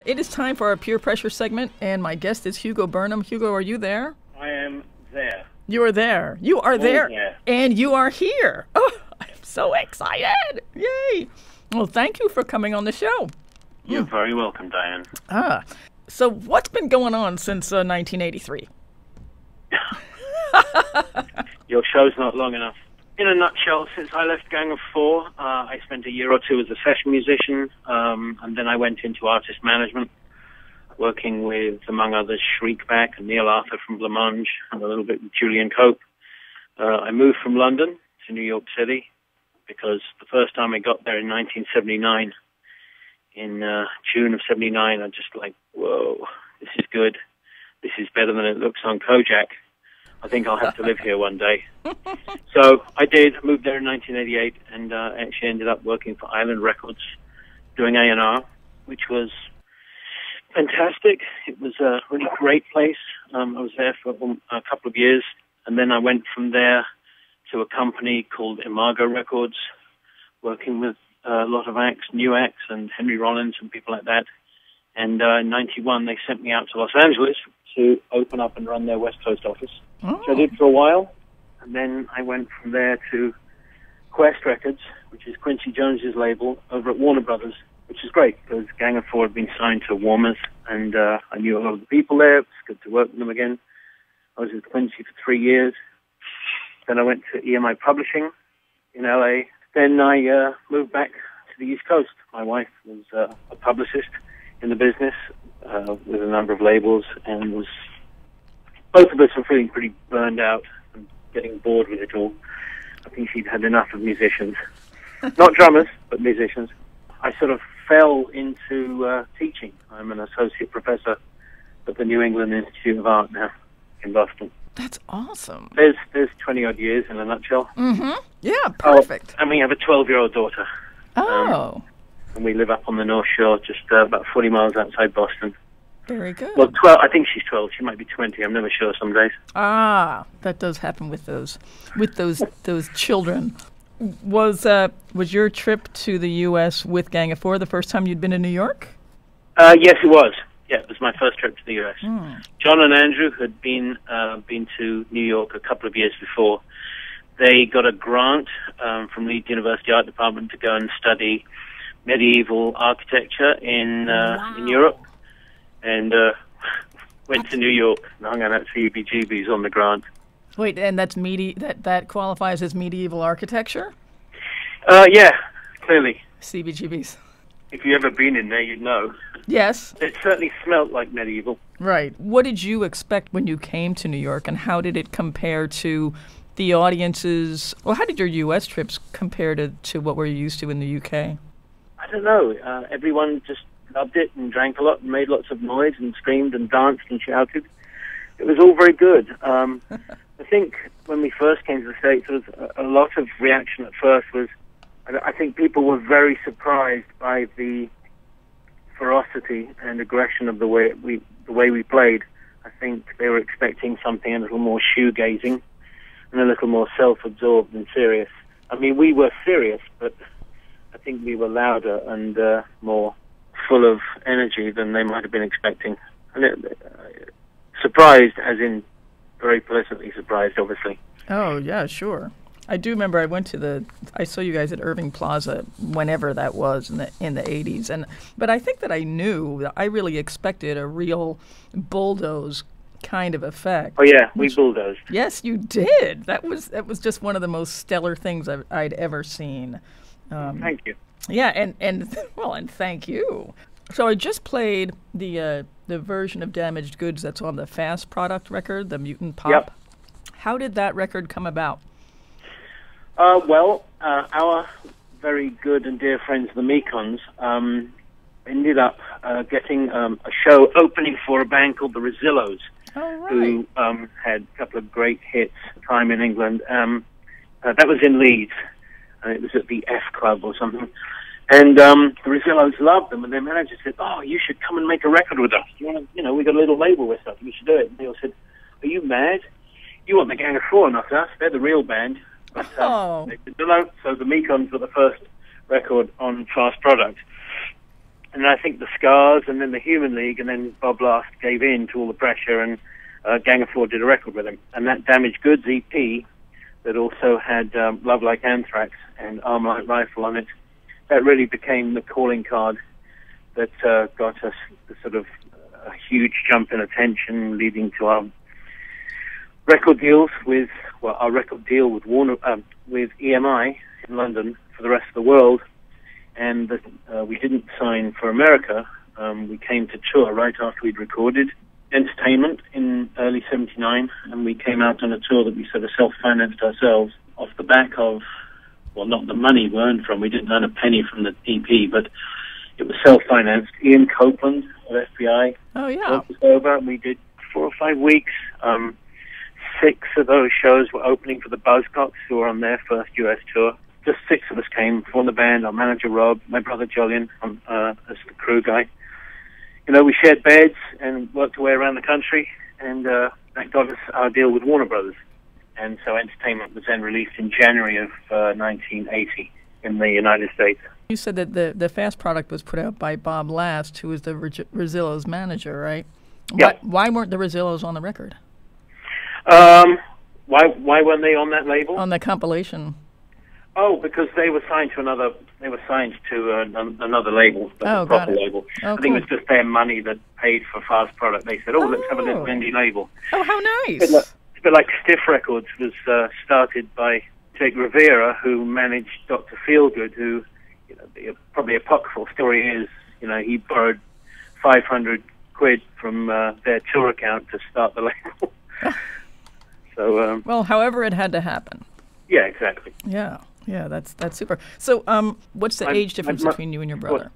It is time for our peer pressure segment, and my guest is Hugo Burnham. Hugo, are you there? I am there. You are there. You are there, yeah. and you are here. Oh, I'm so excited. Yay. Well, thank you for coming on the show. You're very welcome, Diane. So what's been going on since 1983? Your show's not long enough. In a nutshell, since I left Gang of Four, I spent a year or two as a session musician, and then I went into artist management, working with, among others, Shriekback and Neil Arthur from Blancmange, and a little bit with Julian Cope. I moved from London to New York City because the first time I got there in 1979, in June of 79, I just like, whoa, this is good. This is better than it looks on Kojak. I think I'll have to live here one day. So I did, moved there in 1988, and actually ended up working for Island Records, doing A&R, which was fantastic. It was a really great place. I was there for a couple of years, and then I went from there to a company called Imago Records, working with a lot of acts, new acts, and Henry Rollins and people like that. And in 91, they sent me out to Los Angeles to open up and run their West Coast office, which I did for a while. And then I went from there to Quest Records, which is Quincy Jones's label, over at Warner Brothers, which is great because Gang of Four had been signed to Warner's, and I knew a lot of the people there. It was good to work with them again. I was with Quincy for 3 years. Then I went to EMI Publishing in LA. Then I moved back to the East Coast. My wife was a publicist in the business with a number of labels, and both of us were feeling pretty burned out and getting bored with it all. I think she'd had enough of musicians. Not drummers, but musicians. I sort of fell into teaching. I'm an associate professor at the New England Institute of Art now in Boston. That's awesome. There's 20-odd years in a nutshell. Mm-hmm. Yeah, perfect. And we have a 12-year-old daughter. Oh. And we live up on the North Shore, just about 40 miles outside Boston. Very good. Well, 12. I think she's 12. She might be 20. I'm never sure some days. Ah, that does happen with those children. Was your trip to the U.S. with Gang of Four the first time you'd been in New York? Yes, it was. Yeah, it was my first trip to the U.S. Mm. John and Andrew had been to New York a couple of years before. They got a grant from Leeds University Art Department to go and study medieval architecture in Europe, and went to New York and hung out at CBGB's on the grant. Wait, and that's that qualifies as medieval architecture? Yeah, clearly. CBGB's. If you've ever been in there, you'd know. Yes. It certainly smelt like medieval. Right. What did you expect when you came to New York, and how did it compare to the audiences? Well, how did your U.S. trips compare to what we're used to in the U.K.? I don't know. Everyone just loved it and drank a lot and made lots of noise and screamed and danced and shouted. It was all very good. I think when we first came to the States, there was a lot of reaction at first. I think people were very surprised by the ferocity and aggression of the way we played. I think they were expecting something a little more shoegazing and a little more self-absorbed and serious. I mean, we were serious, but I think we were louder and more full of energy than they might have been expecting. And surprised, as in very pleasantly surprised, obviously. Oh, yeah, sure. I do remember I saw you guys at Irving Plaza whenever that was in the 80s. But I think that I really expected a real bulldoze kind of effect. Oh, yeah, we bulldozed. Yes, you did. That was just one of the most stellar things I'd ever seen. Thank you. Yeah, and thank you. So I just played the version of Damaged Goods that's on the Fast Product record, the Mutant Pop. Yep. How did that record come about? Well, our very good and dear friends, the Mekons, ended up getting a show opening for a band called the Rosillos, who had a couple of great hits at the time in England. That was in Leeds, and it was at the F Club or something. And the Rosillos loved them, and their manager said, "Oh, you should come and make a record with us. We got a little label with us. You should do it." And Neil said, "Are you mad? You want the Gang of Four, not us. They're the real band." But, they said, no. So the Mekons were the first record on Fast Product. And I think the Scars, and then the Human League, and then Bob Last gave in to all the pressure, and Gang of Four did a record with him. And that Damaged Goods EP that also had Love Like Anthrax and Arm Like Rifle on it, that really became the calling card that got us the sort of a huge jump in attention, leading to our record deals with, well, our record deal with with EMI in London for the rest of the world. And we didn't sign for America. We came to tour right after we'd recorded Entertainment in early '79, and we came out on a tour that we sort of self-financed ourselves off the back of, well, not the money we earned from, we didn't earn a penny from the EP, but it was self-financed. Ian Copeland of FBI took us over, and we did 4 or 5 weeks. 6 of those shows were opening for the Buzzcocks, who were on their first US tour. Just 6 of us came from the band, our manager Rob, my brother Jolyon as the crew guy. You know, we shared beds and worked our way around the country, and that got us our deal with Warner Brothers. And so Entertainment was then released in January of 1980 in the United States. You said that the Fast product was put out by Bob Last, who was the Rezillos manager, right? Yeah. Why weren't the Rezillos on the record? Why weren't they on that label? On the compilation. Oh, because they were signed to another. They were signed to another label, a proper label. Oh, I think it was just their money that paid for Fast Product. They said, let's have a little indie label. Oh, how nice! It's a bit like Stiff Records was started by Jake Rivera, who managed Dr. Feelgood, who, you know, probably apocryphal story is, you know, he borrowed 500 quid from their tour account to start the label. So, well, however it had to happen. Yeah, exactly. Yeah, that's super. So, what's the age difference between you and your brother?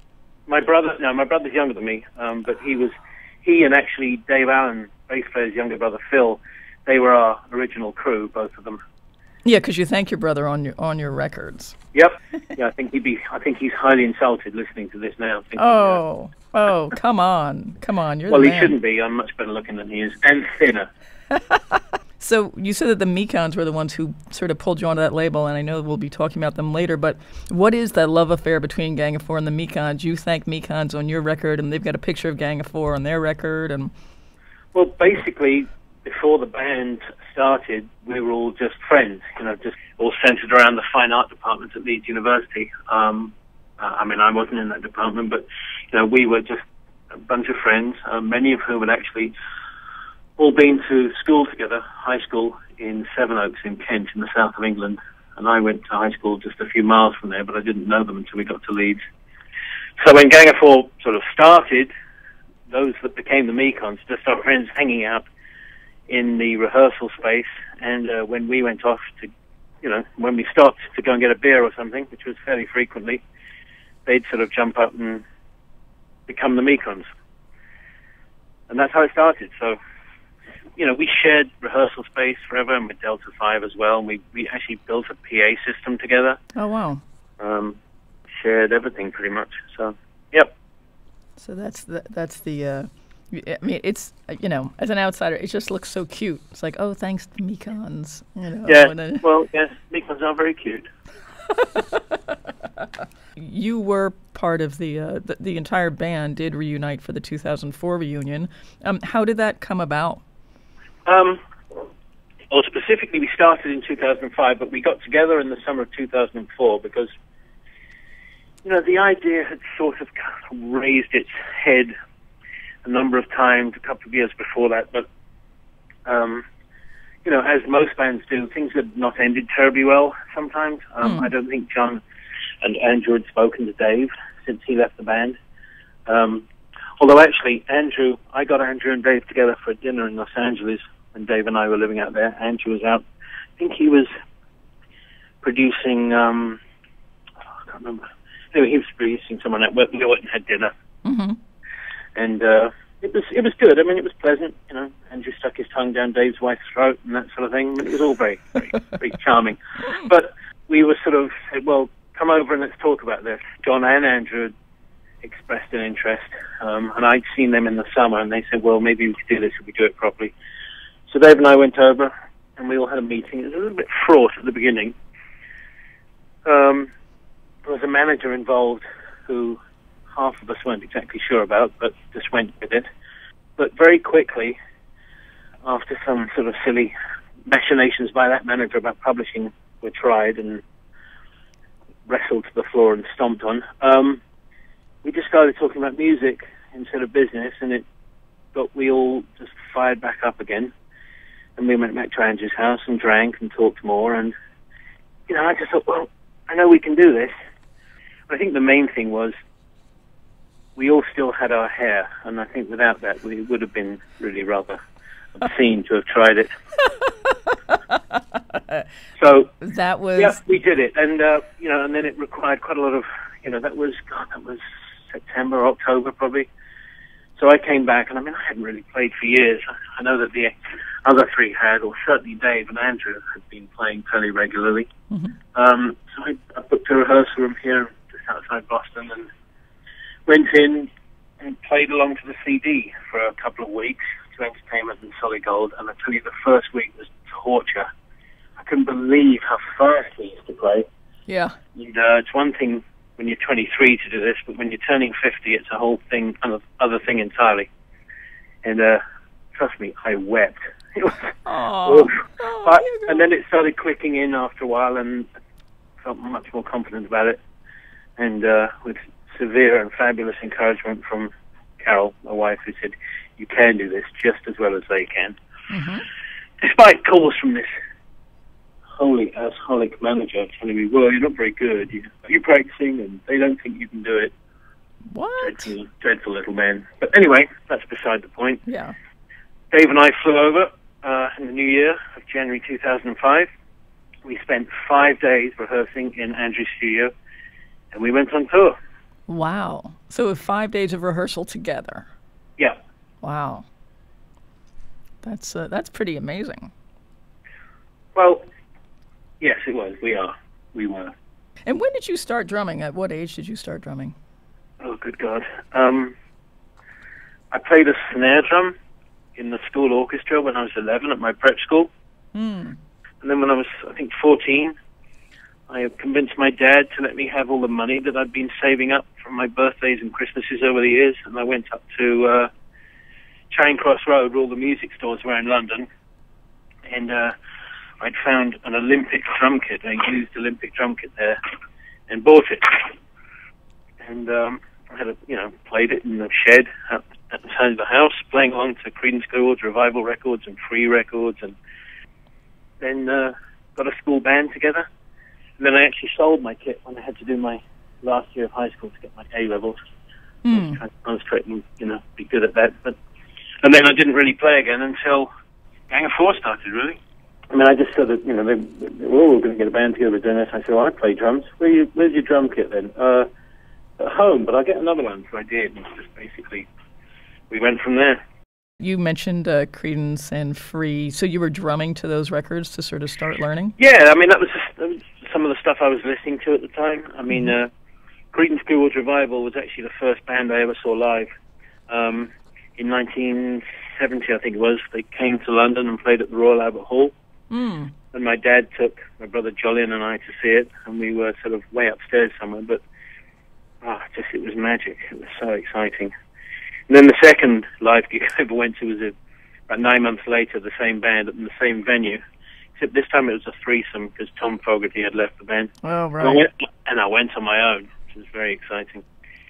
My brother's younger than me, but he and actually Dave Allen, bass player's younger brother Phil, they were our original crew, both of them. Yeah, because you thank your brother on your records. Yep. Yeah, I think he's highly insulted listening to this now. Oh, come on, you're well, the he man. shouldn't be. I'm much better looking than he is, and thinner. So you said that the Mekons were the ones who sort of pulled you onto that label, and I know we'll be talking about them later, but what is that love affair between Gang of Four and the Mekons? You thank Mekons on your record, and they've got a picture of Gang of Four on their record. And well, basically, before the band started, we were all just friends, you know, just all centered around the fine art department at Leeds University. I mean, I wasn't in that department, but, you know, we were just a bunch of friends, many of whom had actually all been to school together, high school in Sevenoaks in Kent in the south of England. And I went to high school just a few miles from there, but I didn't know them until we got to Leeds. So when Gang of Four sort of started, those that became the Mekons, just our friends hanging out in the rehearsal space. And when we went off to, you know, when we stopped to go and get a beer or something, which was fairly frequently, they'd sort of jump up and become the Mekons. And that's how it started. So, you know, we shared rehearsal space forever, and with Delta 5 as well. And we actually built a PA system together. Oh, wow. Shared everything pretty much. So, yep. So that's the I mean, it's, you know, as an outsider, it just looks so cute. It's like, oh, thanks to Mekons. You know, yeah, well, yes, Mekons are very cute. You were part of the entire band did reunite for the 2004 reunion. How did that come about? Well, specifically, we started in 2005, but we got together in the summer of 2004 because, you know, the idea had sort of raised its head a number of times, a couple of years before that, but, you know, as most bands do, things had not ended terribly well sometimes. I don't think John and Andrew had spoken to Dave since he left the band. Although, actually, I got Andrew and Dave together for a dinner in Los Angeles when Dave and I were living out there. Andrew was out. I think he was producing, I can't remember. Anyway, he was producing someone at work. We went and had dinner. Mm-hmm. And it was good. I mean, it was pleasant. You know, Andrew stuck his tongue down Dave's wife's throat and that sort of thing. It was all very, very, very charming. But we were sort of said, well, come over and let's talk about this. John and Andrew had expressed an interest, and I'd seen them in the summer, and they said, well, maybe we could do this if we do it properly. So Dave and I went over, and we all had a meeting. It was a little bit fraught at the beginning. There was a manager involved who half of us weren't exactly sure about, but just went with it. But very quickly, after some sort of silly machinations by that manager about publishing were tried and wrestled to the floor and stomped on, we just started talking about music instead of business, and we all just fired back up again. And we went back to Andrew's house and drank and talked more, and I just thought, well, I know we can do this. But I think the main thing was we all still had our hair, and I think without that we would have been really rather obscene to have tried it. So that was... Yeah, we did it, and and then it required quite a lot of, that was September, October probably. So I came back, and I hadn't really played for years. I know that the other three had, or certainly Dave and Andrew had been playing fairly regularly. Mm-hmm. So I booked a rehearsal room here just outside Boston and went in and played along to the CD for a couple of weeks to Entertainment and Solid Gold. And I tell you, the first week was torture. I couldn't believe how fast we used to play. Yeah. And, it's one thing when you're 23 to do this, but when you're turning 50, it's a whole thing, other thing entirely. And trust me, I wept. It was awful. And then it started clicking in after a while, and I felt much more confident about it. And with severe and fabulous encouragement from Carol, my wife, who said, "You can do this just as well as they can." Mm-hmm. Despite calls from this holy alcoholic manager telling me, "Well, you're not very good. You're practicing, and they don't think you can do it." What? Dreadful little man. But anyway, that's beside the point. Yeah. Dave and I flew over in the new year of January 2005. We spent 5 days rehearsing in Andrew's studio, and we went on tour. Wow. So 5 days of rehearsal together. Yeah. Wow. That's pretty amazing. Well, yes, it was. We were. And when did you start drumming? At what age did you start drumming? Oh, good God. I played a snare drum in the school orchestra when I was 11 at my prep school. Mm. And then when I was, I think, 14, I convinced my dad to let me have all the money that I'd been saving up from my birthdays and Christmases over the years. And I went up to Charing Cross Road, where all the music stores were in London. And I'd found an Olympic drum kit, a used Olympic drum kit there, and bought it. And I had played it in the shed at the side of the house, playing along to Creedence, Clearwater, Revival records and Free records, and then got a school band together. And then I actually sold my kit when I had to do my last year of high school to get my A levels. I was trying to concentrate and be good at that. And then I didn't really play again until Gang of Four started, really. I mean, I just sort of, they were all going to get a band together doing this. I said, well, I play drums. Where's your drum kit then? At home, but I'll get another one. So I did. And it's just basically, we went from there. You mentioned Creedence and Free. So you were drumming to those records to sort of start learning? Yeah, I mean, that was some of the stuff I was listening to at the time. I mean, Creedence Clearwater Revival was actually the first band I ever saw live. In 1970, I think it was, they came to London and played at the Royal Albert Hall. Mm. And my dad took my brother Jolyon and I to see it, and we were sort of way upstairs somewhere, but it was magic. It was so exciting. And then the second live gig I ever went to was about 9 months later, the same band in the same venue, except this time it was a threesome because Tom Fogerty had left the band. Oh, right. And I went on my own, which was very exciting.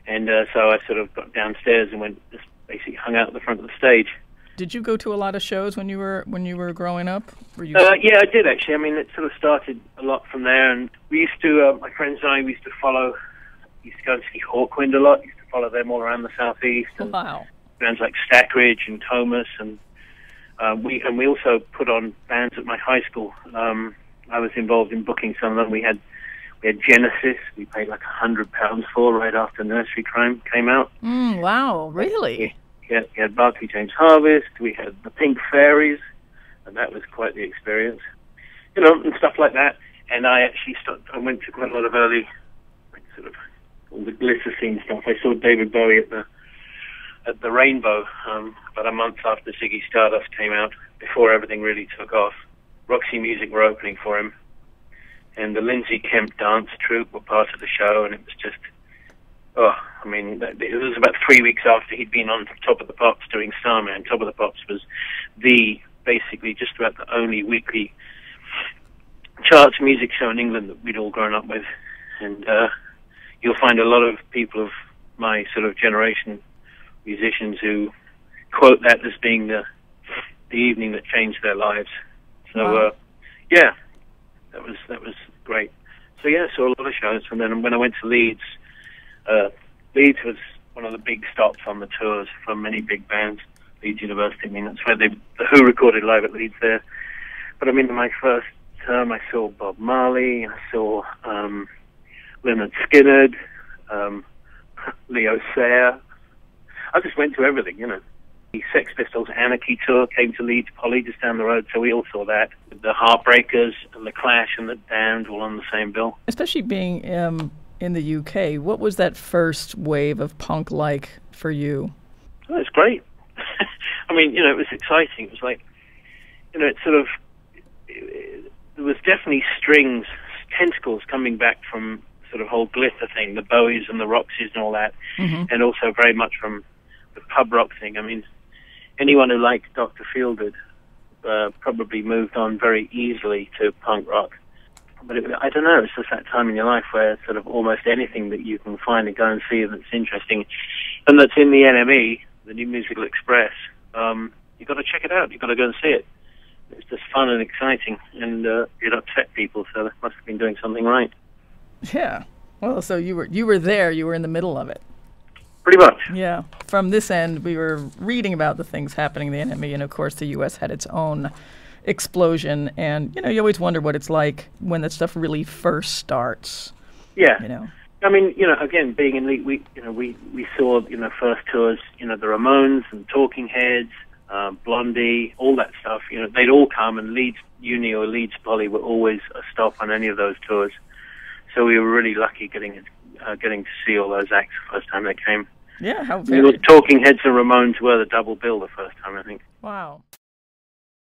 And so I sort of got downstairs and just basically hung out at the front of the stage. Did you go to a lot of shows when you were growing up? Yeah, I did actually. I mean, it sort of started a lot from there, and we used to, my friends and I, we used to go and see Hawkwind a lot. Used to follow them all around the southeast. And wow. Bands like Stackridge and Comus, and we also put on bands at my high school. I was involved in booking some of them. We had Genesis. We paid like £100 for right after Nursery Crime came out. Wow, really? We had Barclay James Harvest, we had the Pink Fairies, and that was quite the experience. And stuff like that. And I actually I went to quite a lot of early, sort of, all the glitter scene stuff. I saw David Bowie at the Rainbow about a month after Ziggy Stardust came out, before everything really took off. Roxy Music were opening for him, and the Lindsay Kemp dance troupe were part of the show, and it was just Oh, I mean, it was about 3 weeks after he'd been on Top of the Pops doing Starman. Top of the Pops was basically just about the only weekly charts music show in England that we'd all grown up with. And you'll find a lot of people of my sort of generation, musicians, who quote that as being the evening that changed their lives. So, wow. Yeah, that was great. So yeah, I saw a lot of shows, and then when I went to Leeds, Leeds was one of the big stops on the tours for many big bands. Leeds University, I mean, that's where the Who recorded live at Leeds there. But I mean, in my first term, I saw Bob Marley, I saw Lynyrd Skynyrd, Leo Sayer. I just went to everything, you know. The Sex Pistols Anarchy tour came to Leeds Poly just down the road, so we all saw that. The Heartbreakers and the Clash and the Damned all on the same bill. Especially being in the UK, what was that first wave of punk like for you? Oh, it's great. I mean, you know, it was exciting. It was like, you know, there was definitely strings, tentacles coming back from sort of whole glitter thing, the Bowies and the Roxys and all that, and also very much from the pub rock thing. I mean, anyone who liked Dr. Feelgood probably moved on very easily to punk rock. But I don't know, it's just that time in your life where sort of almost anything that you can find and go and see that's interesting and that's in the NME, the New Musical Express, you've got to check it out. You've got to go and see it. It's just fun and exciting, and it upset people, so they must have been doing something right. Yeah. Well, so you were there. You were in the middle of it. Pretty much. Yeah. From this end, we were reading about the things happening in the NME, and of course, the U.S. had its own explosion. And you know, you always wonder what it's like when that stuff really first starts. Yeah. You know. I mean, you know, again, being in Leeds, we saw, you know, first tours, you know, the Ramones and Talking Heads, Blondie, all that stuff. You know, they'd all come, and Leeds Uni or Leeds Poly were always a stop on any of those tours. So we were really lucky getting to see all those acts the first time they came. Yeah, how Talking Heads and Ramones were the double bill the first time, I think. Wow.